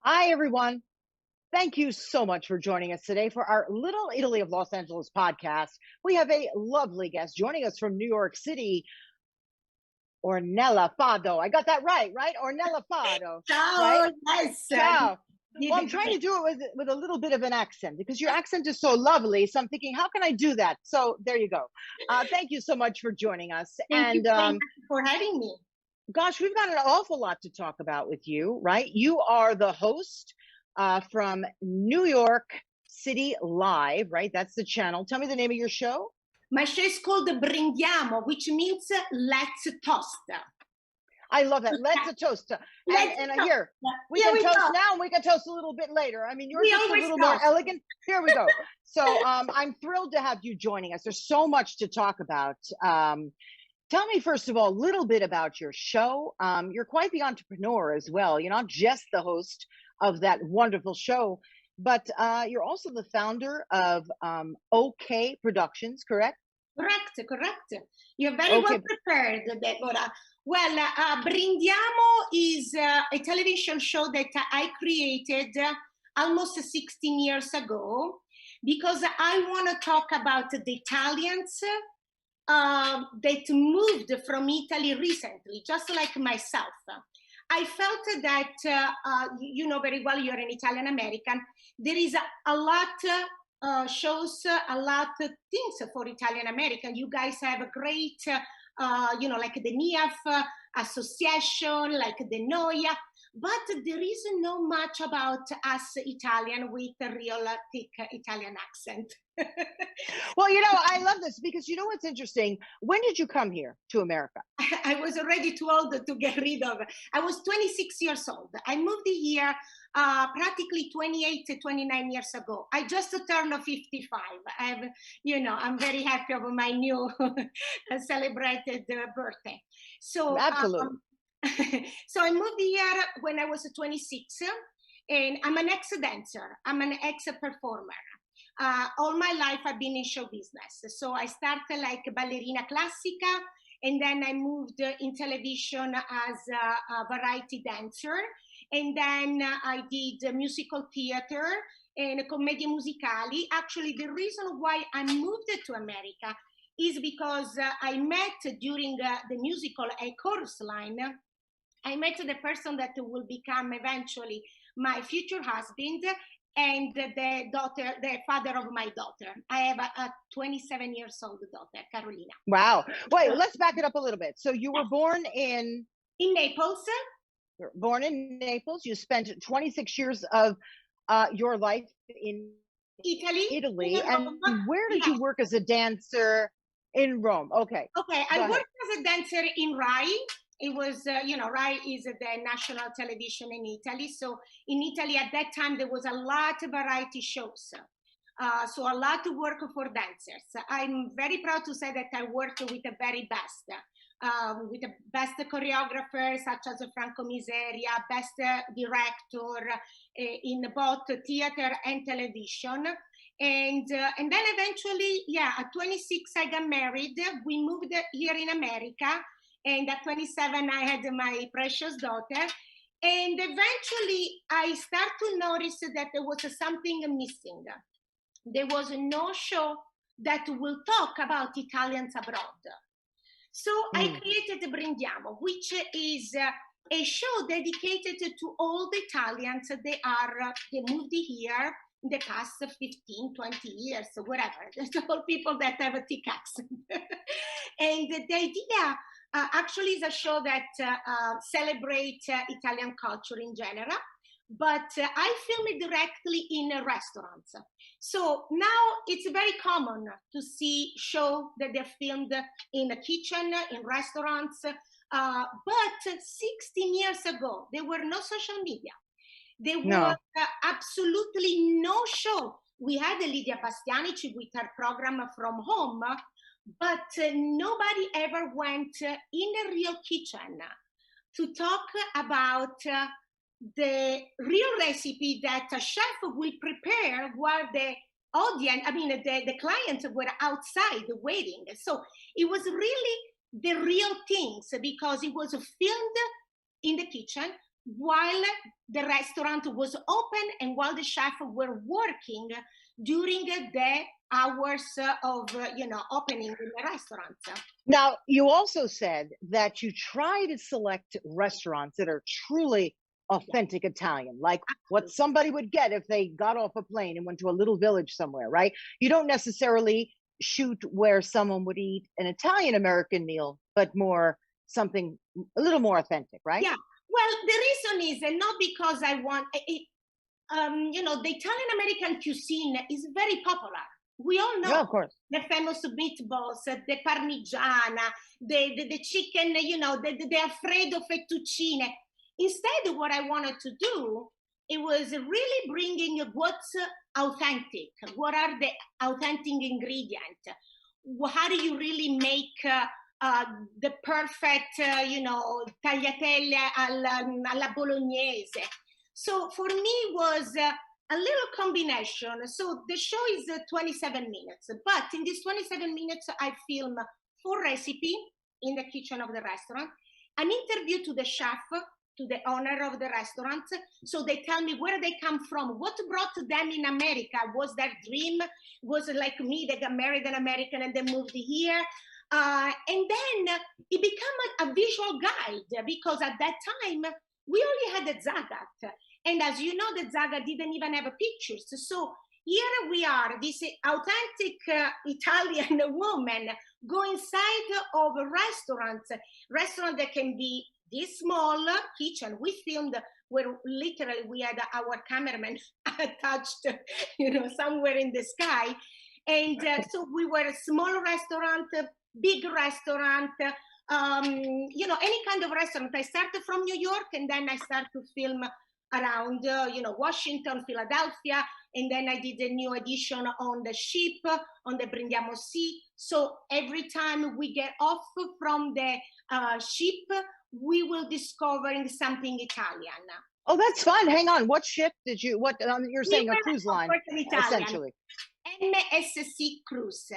Hi, everyone. Thank you so much for joining us today for our Little Italy of Los Angeles podcast. We have a lovely guest joining us from New York City, Ornella Fado. I got that right? Ornella Fado, Ciao, right? yes. Ciao. Did Well, I'm trying to do it with a little bit of an accent because your accent is so lovely. So I'm thinking, how can I do that? So there you go. Thank you so much for joining us. Thank you And very much for having me. gosh, we've got an awful lot to talk about with you, right? You are the host from New York City Live, right? That's the channel. Tell me the name of your show. My show is called Brindiamo, which means let's toast. I love that. Let's a toast. And here, we can toast now and we can toast a little bit later. I mean, yours is a little more elegant. Here we go. So I'm thrilled to have you joining us. There's so much to talk about. Tell me, first of all, a little bit about your show. You're quite the entrepreneur as well. You're not just the host of that wonderful show, but you're also the founder of OK Productions, correct? Correct. You're very well prepared, Deborah. Well, Brindiamo is a television show that I created almost 16 years ago because I want to talk about the Italians that moved from Italy recently, just like myself. I felt that, you know very well, you're an Italian American. There is a lot shows, a lot of things for Italian American. You guys have a great, you know, like the NIAF association, like the NOIA, but there is not much about us Italian with a real thick Italian accent. Well, you know, I love this because you know what's interesting? When did you come here to America? I was already too old to get rid of. I was 26 years old. I moved here practically 28 to 29 years ago. I just turned 55. I'm very happy of my new celebrated birthday. So absolutely. So I moved here when I was 26, and I'm an ex-dancer. I'm an ex-performer. All my life I've been in show business. So I started like ballerina classica, and then I moved in television as a variety dancer. And then I did musical theater and commedia musicali. Actually, the reason why I moved to America is because I met during the musical A Chorus Line, I met the person that will become eventually my future husband and the father of my daughter. I have a 27 years old daughter, Carolina. Wow. Wait, let's back it up a little bit. So you were born in Naples. You're born in Naples. You spent 26 years of your life in Italy. And where did you work as a dancer? In Rome. Okay. I worked as a dancer in Rai. It was, Rai is the national television in Italy. So in Italy at that time, there was a lot of variety shows. So a lot of work for dancers. I'm very proud to say that I worked with the very best. With the best choreographers such as Franco Miseria, best director in both theater and television. And then eventually, at 26, I got married. We moved here in America. And at 27, I had my precious daughter. And eventually, I started to notice that there was something missing. There was no show that will talk about Italians abroad. So I created Brindiamo, which is a show dedicated to all the Italians. They moved here in the past 15, 20 years, whatever. There's all people that have a thick accent. And the idea actually is a show that celebrates Italian culture in general, but I film it directly in restaurants. So now it's very common to see shows that they're filmed in a kitchen, in restaurants, but 16 years ago, there were no social media. There was absolutely no show. We had Lydia Bastianic with her program From Home, but nobody ever went in a real kitchen to talk about the real recipe that a chef will prepare while the audience, the clients were outside waiting. So it was really the real things because it was filmed in the kitchen while the restaurant was open and while the chef were working during the hours of, opening in the restaurant. Now, you also said that you try to select restaurants that are truly authentic Italian, like what somebody would get if they got off a plane and went to a little village somewhere, right? You don't necessarily shoot where someone would eat an Italian American meal, but more something a little more authentic, right? Yeah. Well, the reason is not because I want it. The Italian American cuisine is very popular. We all know, of course, the famous meatballs, the parmigiana, the chicken, the Alfredo fettuccine. Instead, what I wanted to do, it was really bringing what's authentic. What are the authentic ingredients? How do you really make the perfect, tagliatelle alla bolognese? So for me, was a little combination. So the show is 27 minutes, but in these 27 minutes, I film 4 recipes in the kitchen of the restaurant, an interview to the chef, to the owner of the restaurant. So they tell me where they come from, what brought them in America. Was their dream? Was it like me, they got married an American and they moved here? And then it became a visual guide, because at that time, we only had the Zagat. And as you know, the Zagat didn't even have pictures. So here we are, this authentic Italian woman, go inside of a restaurant that can be this small kitchen. We filmed where literally we had our cameraman attached, somewhere in the sky. And so we were a small restaurant, big restaurant, any kind of restaurant. I started from New York, and then I started to film around, Washington, Philadelphia, and then I did a new edition on the ship, on the Brindiamo Sea. So every time we get off from the ship, we will discovering something Italian. Oh, that's fun. Hang on. What ship did you, you're saying a cruise line, essentially. MSC Cruise.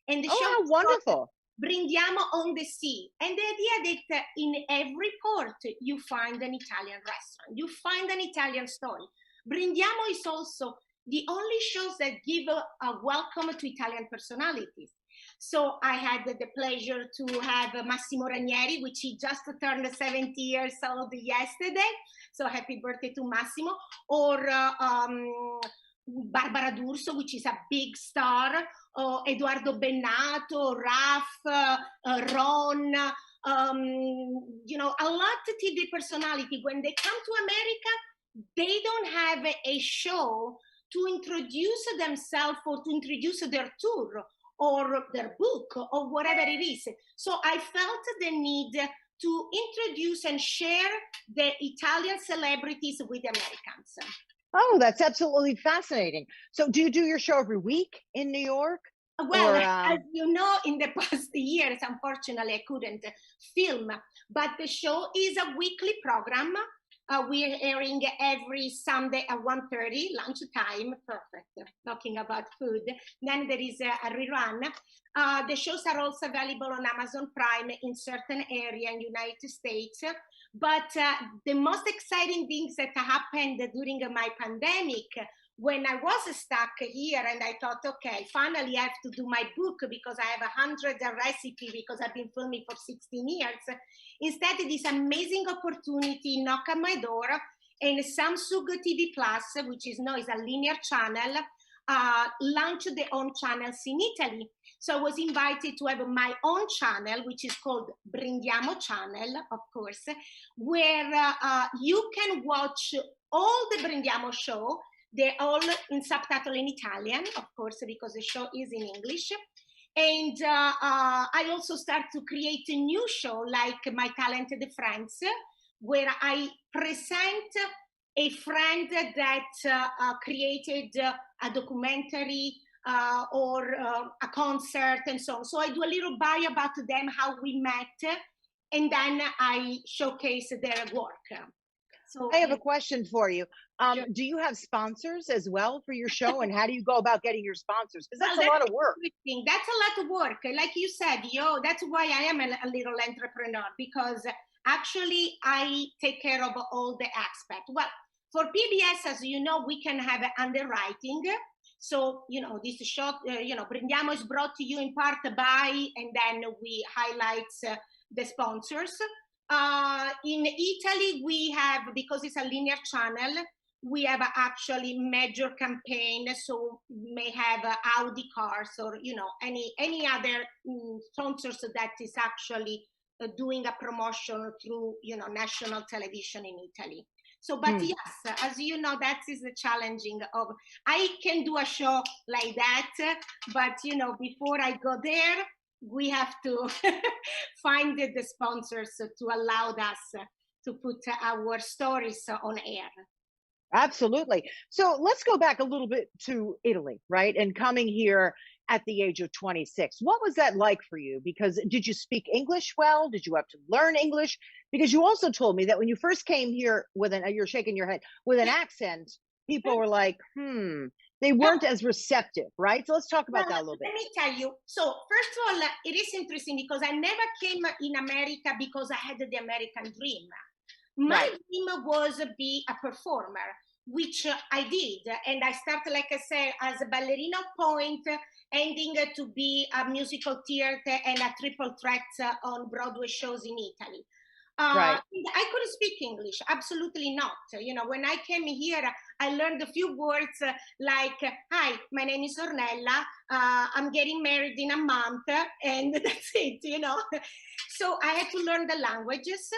And the show how wonderful. Brindiamo on the Sea. And the idea that in every port you find an Italian restaurant, you find an Italian story. Brindiamo is also the only shows that give a welcome to Italian personalities. So I had the pleasure to have Massimo Ranieri, which he just turned 70 years old yesterday. So happy birthday to Massimo. Or Barbara D'Urso, which is a big star, Edoardo Bennato, Raf, Ron, a lot of TV personality. When they come to America, they don't have a show to introduce themselves or to introduce their tour or their book or whatever it is. So I felt the need to introduce and share the Italian celebrities with Americans. Oh, that's absolutely fascinating. So do you do your show every week in New York? Well, as you know, in the past years, unfortunately, I couldn't film, but the show is a weekly program. We're airing every Sunday at 1:30, lunchtime, perfect, talking about food. Then there is a rerun. The shows are also available on Amazon Prime in certain areas in the United States. But the most exciting things that happened during my pandemic, when I was stuck here and I thought, okay, finally I have to do my book because I have 100 recipes because I've been filming for 16 years. Instead, this amazing opportunity knocked at my door, and Samsung TV Plus, which is now is a linear channel, launched their own channels in Italy. So I was invited to have my own channel, which is called Brindiamo Channel, of course, where you can watch all the Brindiamo show. They're all in subtitle in Italian, of course, because the show is in English. And I also start to create a new show like My Talented Friends, where I present a friend that created a documentary or a concert and so on. So I do a little bio about them, how we met, and then I showcase their work. So I have a question for you. Sure. Do you have sponsors as well for your show? And how do you go about getting your sponsors? Because that's a lot of work. That's a lot of work. Like you said, that's why I am a little entrepreneur, because Actually, I take care of all the aspects. Well, for PBS, as you know, we can have underwriting. So, this short, Brindiamo is brought to you in part by, and then we highlight the sponsors. In Italy, we have, because it's a linear channel, we have actually major campaign. So may have Audi cars or, any other sponsors that is actually doing a promotion through, national television in Italy. So, but yes, as you know, that is the challenging of, I can do a show like that, but, before I go there, we have to find the sponsors to allow us to put our stories on air. Absolutely. So let's go back a little bit to Italy, right? And coming here at the age of 26. What was that like for you? Because did you speak English well? Did you have to learn English? Because you also told me that when you first came here you're shaking your head, with an accent, people were like, they weren't as receptive, right? So let's talk about that a little bit. Let me tell you. So first of all, it is interesting because I never came in America because I had the American dream. My dream was to be a performer, which I did. And I started, like I said, as a ballerina point, ending to be a musical theater and a triple threat on Broadway shows in Italy. I couldn't speak English, absolutely not. When I came here, I learned a few words like, hi, my name is Ornella, I'm getting married in a month, and that's it, So I had to learn the languages.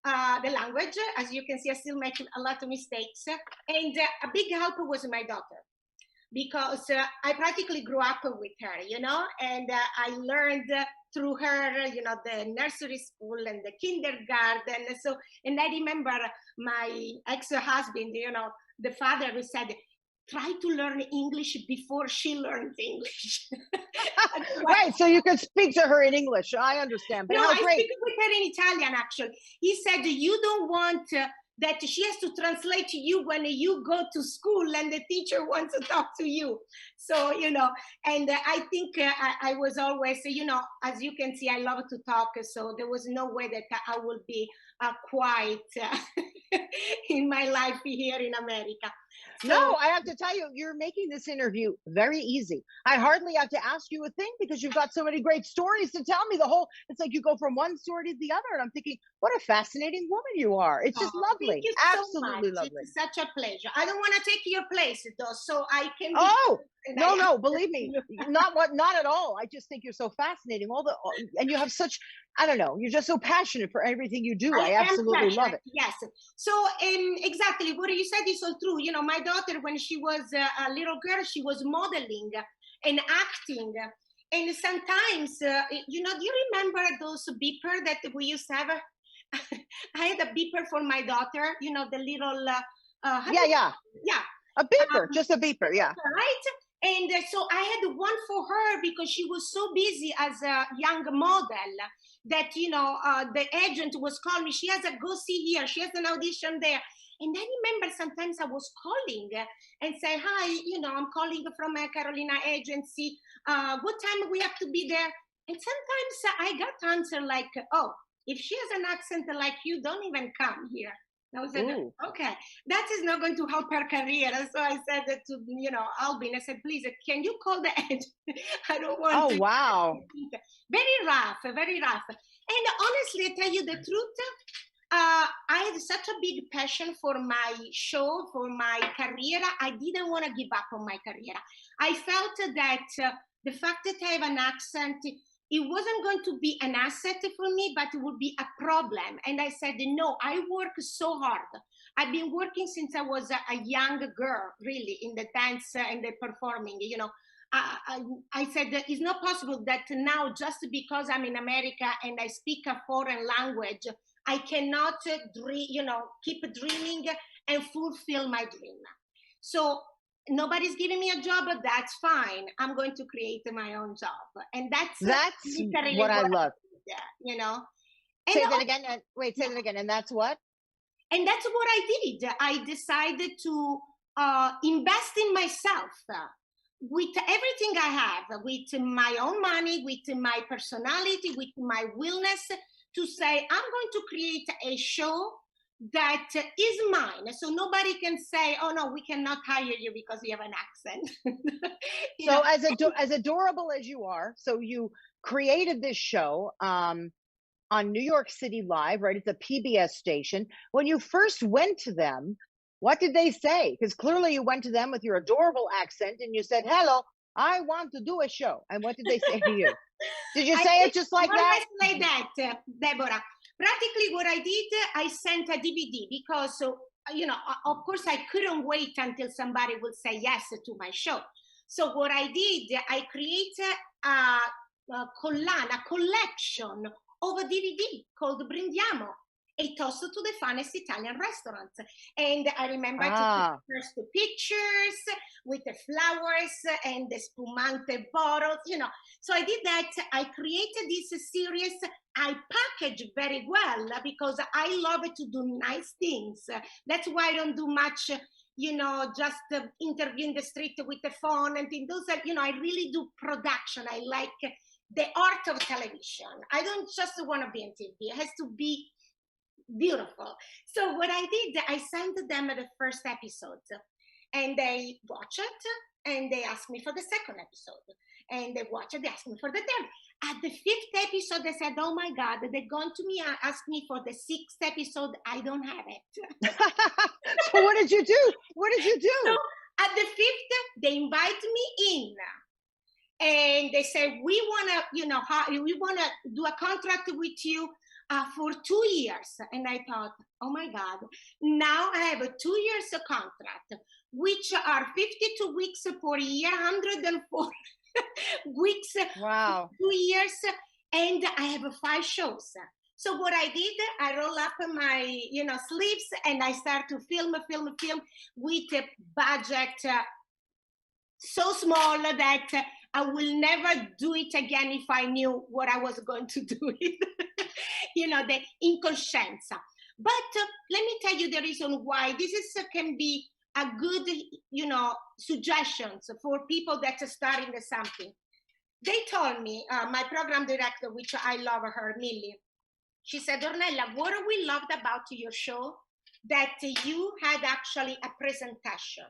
As you can see, I still make a lot of mistakes. And a big help was my daughter, because I practically grew up with her, and I learned through her, the nursery school and the kindergarten. So, and I remember my ex-husband, the father who said, try to learn English before she learned English. Right, so you could speak to her in English. I understand. But no, I great. speak with her in Italian, actually. He said, you don't want that she has to translate to you when you go to school and the teacher wants to talk to you. So, and I think I was always, as you can see, I love to talk. So there was no way that I would be quiet in my life here in America. So, no, I have to tell you, you're making this interview very easy. I hardly have to ask you a thing because you've got so many great stories to tell me. It's like you go from one story to the other, and I'm thinking, what a fascinating woman you are. It's just lovely. Thank you Absolutely so much. Lovely. It's such a pleasure. I don't want to take your place, though, so I can. No, believe me, not at all. I just think you're so fascinating. And you have such, I don't know, you're just so passionate for everything you do. I absolutely love it. Yes. So, exactly what you said is so true. My daughter, when she was a little girl, she was modeling and acting. And sometimes, do you remember those beeper that we used to have? I had a beeper for my daughter, the little... Yeah. A beeper, just a beeper, yeah. Right? And so I had one for her because she was so busy as a young model that, the agent was calling me. She has a go see here. She has an audition there. And I remember sometimes I was calling and say, hi, I'm calling from a Carolina agency. What time we have to be there? And sometimes I got answer like, oh, if she has an accent like you, don't even come here. I was like, okay, that is not going to help her career. And so I said that to, Albin, I said, please, can you call the agent? I don't want to. Oh, wow. Very rough, very rough. And honestly, I tell you the truth, I had such a big passion for my show, for my career. I didn't want to give up on my career. I felt that the fact that I have an accent, it wasn't going to be an asset for me, but it would be a problem. And I said, no, I work so hard. I've been working since I was a young girl, really, in the dance and the performing. I said that it's not possible that now, just because I'm in America and I speak a foreign language, I cannot, keep dreaming and fulfill my dream. So nobody's giving me a job, but that's fine. I'm going to create my own job. And that's what I love. And say that again. Say that again. And that's what? And that's what I did. I decided to invest in myself with everything I have, with my own money, with my personality, with my willingness to say, I'm going to create a show that is mine. So nobody can say, oh no, we cannot hire you because you have an accent. So as adorable as you are, so you created this show on New York City Live, right? It's a PBS station. When you first went to them, what did they say? Because clearly you went to them with your adorable accent and you said, hello, I want to do a show. And what did they say to you? Did you say it just like that? Like that, Deborah. Practically what I did, I sent a DVD because, of course, I couldn't wait until somebody would say yes to my show. So what I did, I created a collection of a DVD called Brindiamo, a toast to the finest Italian restaurants. And I remember to take first the pictures with the flowers and the spumante bottles, So I did that. I created this series. I packaged very well because I love to do nice things. That's why I don't do much, just interview in the street with the phone and things. Those are, I really do production. I like the art of television. I don't just want to be on TV. It has to be beautiful. So what I did, I sent them the first episode and they watch it and they asked me for the second episode and they watch it, they asked me for the third. At the fifth episode, they said, oh my God, they're going to me and ask me for the sixth episode. I don't have it. So what did you do? So at the fifth, they invite me in and they say, we want to do a contract with you for 2 years. And I thought, oh my God, now I have a 2 years contract, which are 52 weeks per year, 104 weeks, wow, 2 years, and I have 5 shows. So what I did, I roll up my, sleeves and I start to film with a budget so small that I will never do it again if I knew what I was going to do it. The incoscienza. But let me tell you the reason why this can be a good, suggestions for people that are starting something. They told me, my program director, which I love her, Millie, she said, Ornella, what we loved about your show, that you had actually a presentation.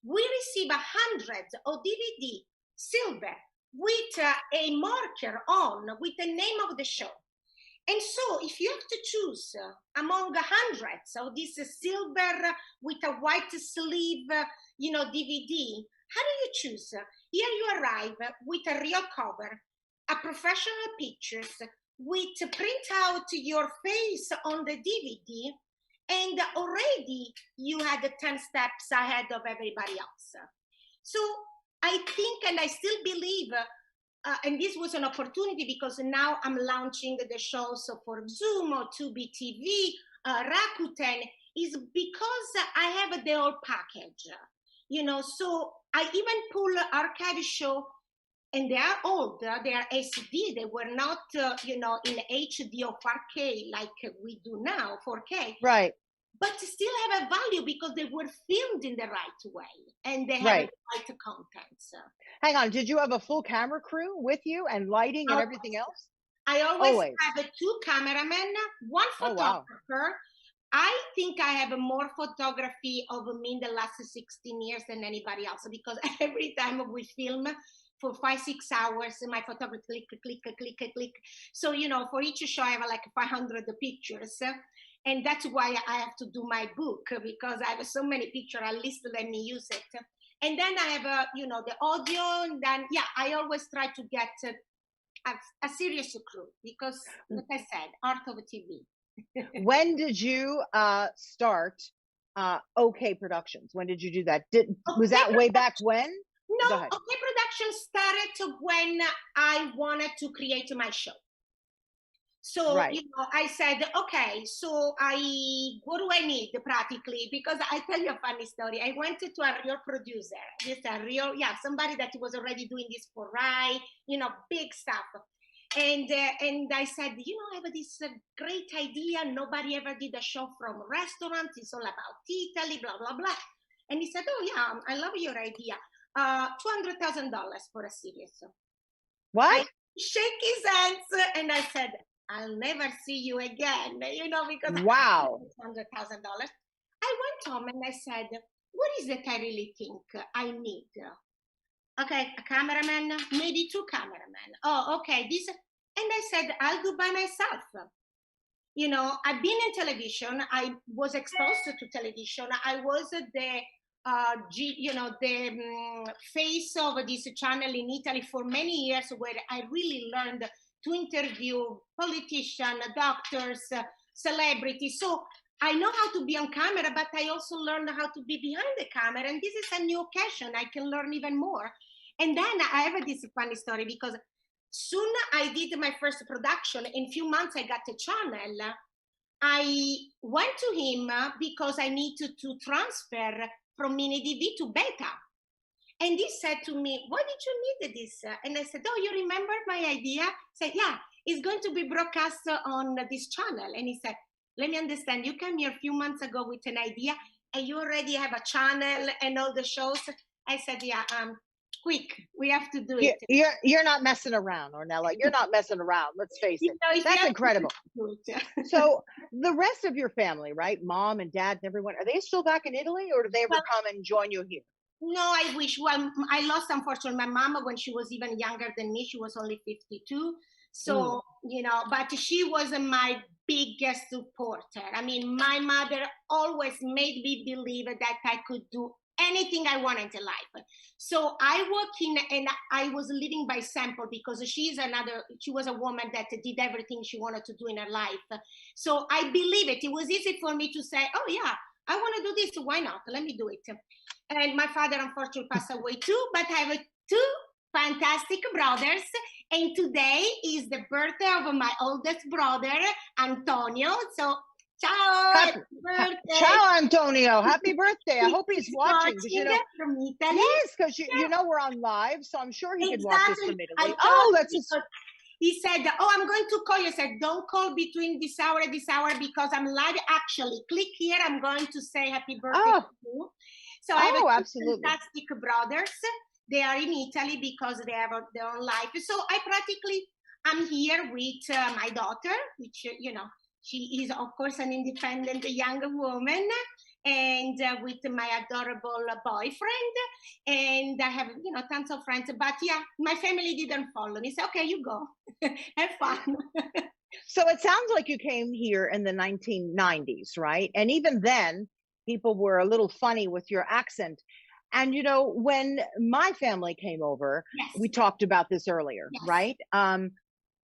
We receive hundreds of DVD, silver, with a marker on, with the name of the show. And so if you have to choose among hundreds of this silver with a white sleeve, DVD, how do you choose? Here you arrive with a real cover, a professional pictures, with print out your face on the DVD, and already you had 10 steps ahead of everybody else. So I think, and I still believe, and this was an opportunity because now I'm launching the shows for Zoom or Tubi TV, Rakuten, is because I have the whole package, so I even pull archive show, and they are old, they are SD, they were not, in HD or 4K like we do now, 4K. Right. But still have a value because they were filmed in the right way and they have the right content. So. Hang on, did you have a full camera crew with you and lighting and everything else? I always have 2 cameramen, 1 photographer. Wow. I think I have more photography of me in the last 16 years than anybody else because every time we film for 5-6 hours, my photographer click. So, for each show I have like 500 pictures. And that's why I have to do my book because I have so many pictures, at least let me use it. And then I have, the audio. And then, I always try to get a serious crew because, like I said, art of TV. When did you start OK Productions? When did you do that? Was that way back when? No, OK Productions started when I wanted to create my show. So, I said, okay, so what do I need practically? Because I tell you a funny story. I went to a real producer, somebody that was already doing this for Rai, big stuff. And I said, I have this great idea. Nobody ever did a show from restaurants. It's all about Italy, blah, blah, blah. And he said, oh yeah, I love your idea. $200,000 for a series. What? I shake his hands and I said, I'll never see you again, because wow. I had $100,000. I went home and I said, what is it I really think I need? Okay, a cameraman, maybe 2 cameramen. Oh, okay, this. And I said, I'll do by myself. I've been in television. I was exposed to television. I was the face of this channel in Italy for many years, where I really learned to interview politicians, doctors, celebrities. So I know how to be on camera, but I also learned how to be behind the camera. And this is a new occasion. I can learn even more. And then I have this funny story, because soon I did my first production. In a few months, I got a channel. I went to him because I needed to transfer from mini DV to beta. And he said to me, why did you need this? And I said, oh, you remember my idea? I said, yeah, it's going to be broadcast on this channel. And he said, let me understand, you came here a few months ago with an idea and you already have a channel and all the shows. I said, yeah, quick, we have to do it. You're not messing around, Ornella. You're not messing around. Let's face it. That's incredible. So the rest of your family, right? Mom and dad and everyone, are they still back in Italy, or do they ever come and join you here? No, I wish. Well, I lost, unfortunately, my mama when she was even younger than me. She was only 52. So, but she was my biggest supporter. I mean, my mother always made me believe that I could do anything I wanted in life. So I walk in, and I was living by sample, because she was a woman that did everything she wanted to do in her life. So I believe it. It was easy for me to say, oh yeah, I want to do this. Why not? Let me do it. And my father unfortunately passed away too, but I have 2 fantastic brothers. And today is the birthday of my oldest brother, Antonio. So ciao, birthday. Ciao, Antonio. Happy birthday. I hope he's watching. From Italy. Yes, because we're on live, so I'm sure he could watch this from Italy. Oh, that's he said, oh, I'm going to call you. I said, don't call between this hour and this hour, because I'm live. Actually, click here. I'm going to say happy birthday to you. So I have 2 fantastic brothers. They are in Italy because they have their own life. So I'm here with my daughter, which, she is, of course, an independent young woman, and with my adorable boyfriend. And I have, tons of friends. But yeah, my family didn't follow me. So, okay, you go. Have fun. So it sounds like you came here in the 1990s, right? And even then, people were a little funny with your accent. And, when my family came over, yes, we talked about this earlier, yes, right?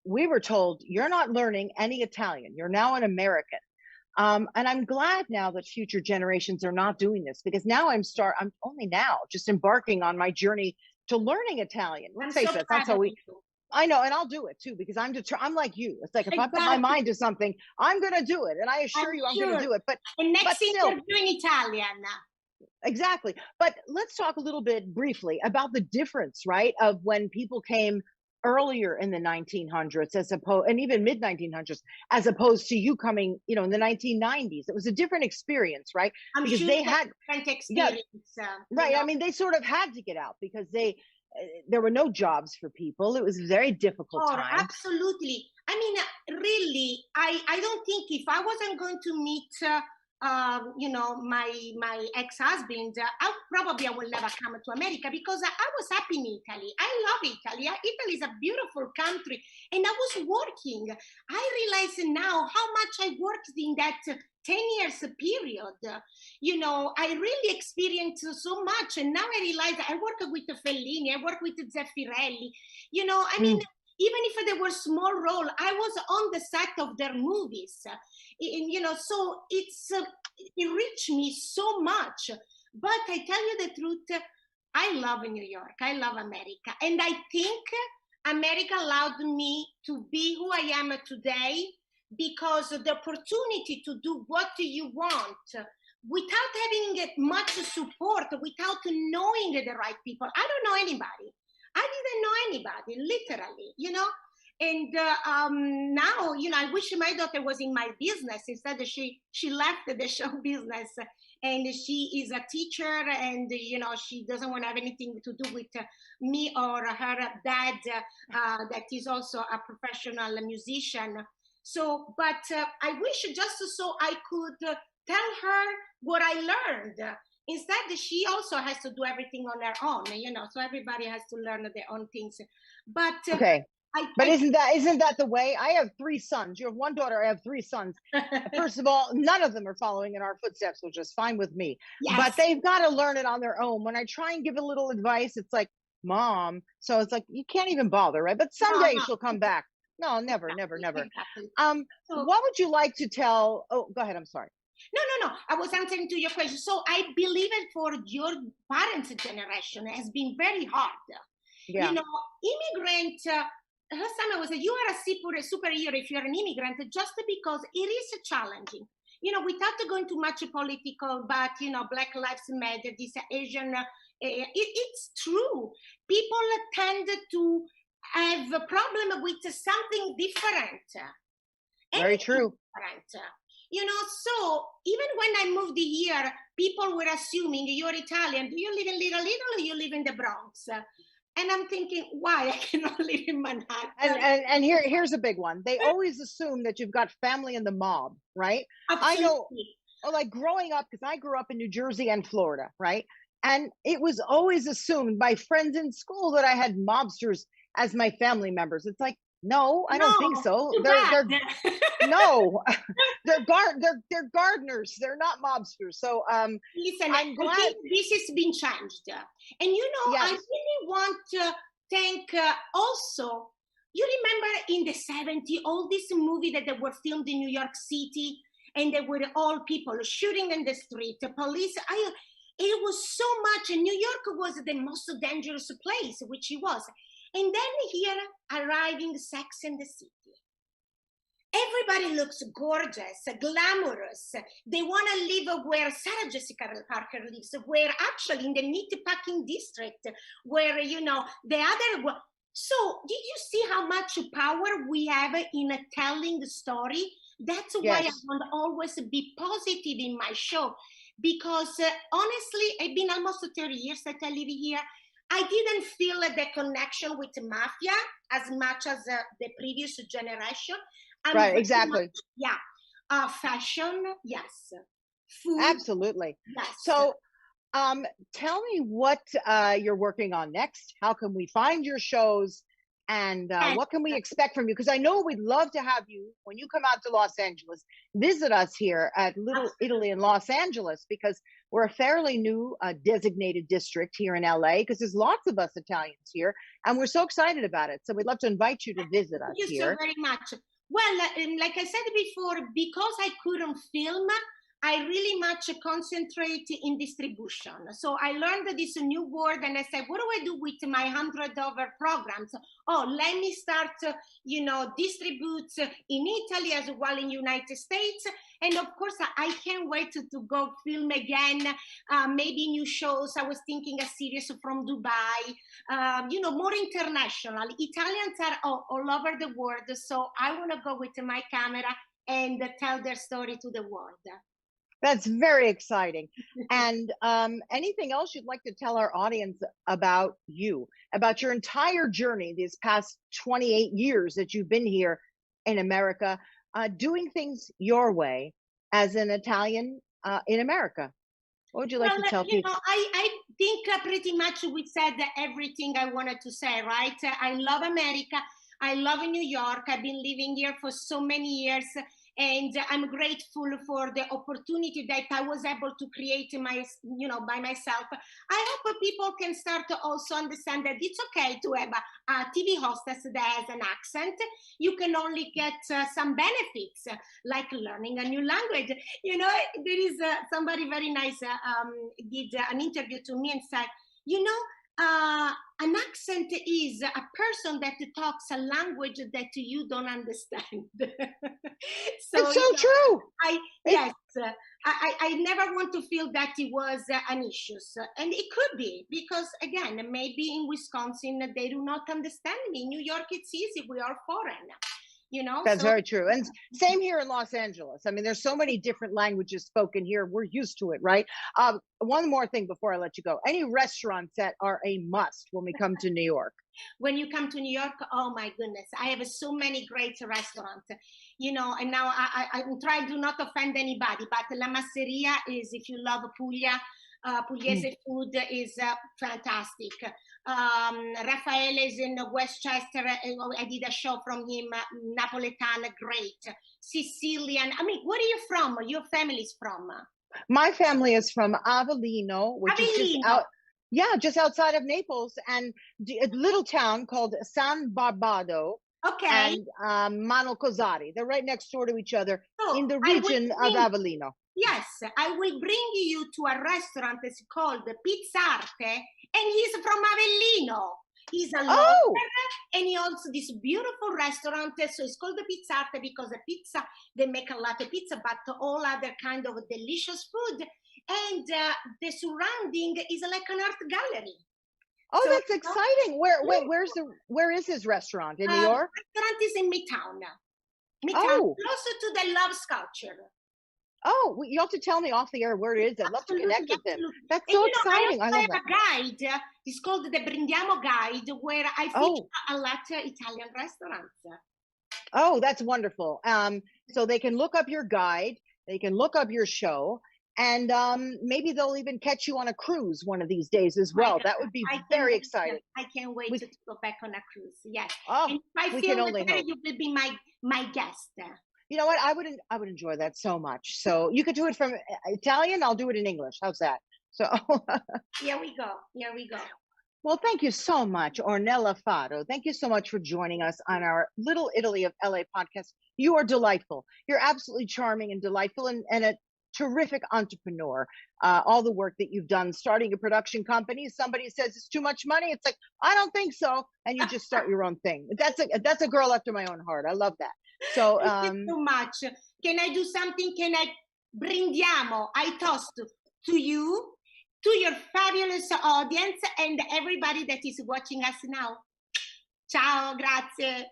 We were told, you're not learning any Italian. You're now an American. And I'm glad now that future generations are not doing this, because now I'm only now just embarking on my journey to learning Italian. Let's face it, that's how I know, and I'll do it too, because I'm like you. It's like, if I put my mind to something, I'm going to do it. And I assure you, I'm going to do it. But next interview in Italian. Exactly. But let's talk a little bit briefly about the difference, right, of when people came earlier in the 1900s and even mid 1900s, as opposed to you coming, in the 1990s. It was a different experience, right? Because sure they had different experience. Right. I mean, they sort of had to get out because there were no jobs for people. It was a very difficult time. Absolutely. I mean, really, I don't think if I wasn't going to meet my ex-husband, I will never come to America, because I was happy in Italy. I love Italy. Italy is a beautiful country, and I was working. I realize now how much I worked in that 10 years period. I really experienced so much, and now I realize I work with Fellini, I work with Zeffirelli. I mean, even if there were small role, I was on the set of their movies. And, so it reached me so much. But I tell you the truth, I love New York. I love America. And I think America allowed me to be who I am today, because the opportunity to do what you want without having much support, without knowing the right people. I don't know anybody. I didn't know anybody, literally, And now, I wish my daughter was in my business. Instead, she left the show business, and she is a teacher, and, she doesn't want to have anything to do with me or her dad, that is also a professional musician. So, but I wish just so I could tell her what I learned. Instead, she also has to do everything on her own, so everybody has to learn their own things. But okay. But isn't that the way? I have 3 sons. You have 1 daughter. I have 3 sons. First of all, none of them are following in our footsteps, which is fine with me. Yes. But they've got to learn it on their own. When I try and give a little advice, it's like, Mom. So it's like, you can't even bother, right? But someday she'll come back. No, never. Exactly. What would you like to tell? Oh, go ahead. I'm sorry. No. I was answering to your question. So I believe it for your parents' generation has been very hard. Yeah. Immigrant. Last time I was you are a superhero if you're an immigrant, just because it is challenging. Without going too much political, but Black Lives Matter, this Asian, it's true. People tend to have a problem with something different. Very true. Different. So even when I moved here, people were assuming you're Italian. Do you live in Little Italy or you live in the Bronx? And I'm thinking, why? I cannot live in Manhattan. And here's a big one. They always assume that you've got family in the mob, right? Absolutely. I know, like growing up, because I grew up in New Jersey and Florida, right? And it was always assumed by friends in school that I had mobsters as my family members. It's like, no, I don't think so. They're no, they're gardeners. They're not mobsters. So listen, I'm glad I think this has been changed. And yes. I really want to thank also. You remember in the 70s, all these movies that were filmed in New York City, and they were all people shooting in the street, the police. It was so much. And New York was the most dangerous place, which it was. And then here, arriving Sex and the City. Everybody looks gorgeous, glamorous. They want to live where Sarah Jessica Parker lives, where actually in the meatpacking district, where, the other. So did you see how much power we have in telling the story? That's why I want to always be positive in my show. Because honestly, it's been almost 30 years that I live here. I didn't feel the connection with mafia as much as the previous generation. Right, exactly. Fashion, yes. Food, absolutely. Yes. So, tell me what you're working on next. How can we find your shows, and what can we expect from you? Because I know we'd love to have you when you come out to Los Angeles, visit us here at Little Italy in Los Angeles, because we're a fairly new designated district here in LA, because there's lots of us Italians here, and we're so excited about it. So we'd love to invite you to visit us here. Thank you so very much. Well, like I said before, because I couldn't film, I really much concentrate in distribution. So I learned this new word, and I said, what do I do with my 100 over programs? Oh, let me start, distribute in Italy as well in United States. And of course, I can't wait to go film again, maybe new shows. I was thinking a series from Dubai, more international. Italians are all over the world. So I want to go with my camera and tell their story to the world. That's very exciting. And anything else you'd like to tell our audience about you, about your entire journey these past 28 years that you've been here in America, doing things your way as an Italian in America? What would you like to tell people? I think pretty much we said everything I wanted to say, right? I love America. I love New York. I've been living here for so many years. And I'm grateful for the opportunity that I was able to create by myself. I hope people can start to also understand that it's okay to have a TV hostess that has an accent. You can only get some benefits, like learning a new language. There is somebody very nice did an interview to me and said, an accent is a person that talks a language that you don't understand. It's so true. I never want to feel that it was an issue. And it could be, because again, maybe in Wisconsin, they do not understand me. In New York, it's easy. We are foreign. you know? That's very true. And same here in Los Angeles. I mean, there's so many different languages spoken here. We're used to it, right? One more thing before I let you go. Any restaurants that are a must when we come to New York? When you come to New York, oh my goodness, I have so many great restaurants, you know, and now I'm trying to not offend anybody, but La Masseria is, if you love Puglia, Pugliese food is fantastic. Raffaele is in Westchester. I did a show from him. Napoletan, great. Sicilian. I mean, where are you from? Your family's from? My family is from Avellino, which is just out. Yeah, just outside of Naples, and a little town called San Barbado. Okay. And Monocosari. They're right next door to each other in the region of Avellino. Yes, I will bring you to a restaurant that's called Pizzarte, and he's from Avellino. He's a lawyer, and he owns this beautiful restaurant. So it's called the Pizzarte because the pizza, they make a lot of pizza, but all other kind of delicious food. And the surrounding is like an art gallery. Oh, so, that's exciting. Where is his restaurant? In New York? The restaurant is in Midtown. Closer to the Love Sculpture. Oh, well, you have to tell me off the air where it is. I'd love to connect with him. That's so exciting. I love that. I have a guide. It's called the Brindiamo Guide, where I feature a lot of Italian restaurants. Oh, that's wonderful. So they can look up your guide. They can look up your show. And maybe they'll even catch you on a cruise one of these days as well. That would be very exciting. I can't wait to go back on a cruise. Yes. Oh, and if I feel better, you will be my guest. You know what? I would enjoy that so much. So you could do it from Italian. I'll do it in English. How's that? So Here we go. Here we go. Well, thank you so much, Ornella Fado. Thank you so much for joining us on our Little Italy of LA podcast. You are delightful. You're absolutely charming and delightful, and a terrific entrepreneur. All the work that you've done, starting a production company. Somebody says it's too much money. It's like, I don't think so. And you just start your own thing. That's a girl after my own heart. I love that. So thank you so much. Can I do something? Can I brindiamo? I toast to you, to your fabulous audience, and everybody that is watching us now. Ciao, grazie.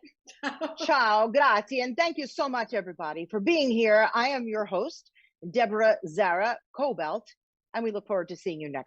Ciao, grazie. And thank you so much, everybody, for being here. I am your host, Deborah Zara Kobylt, and we look forward to seeing you next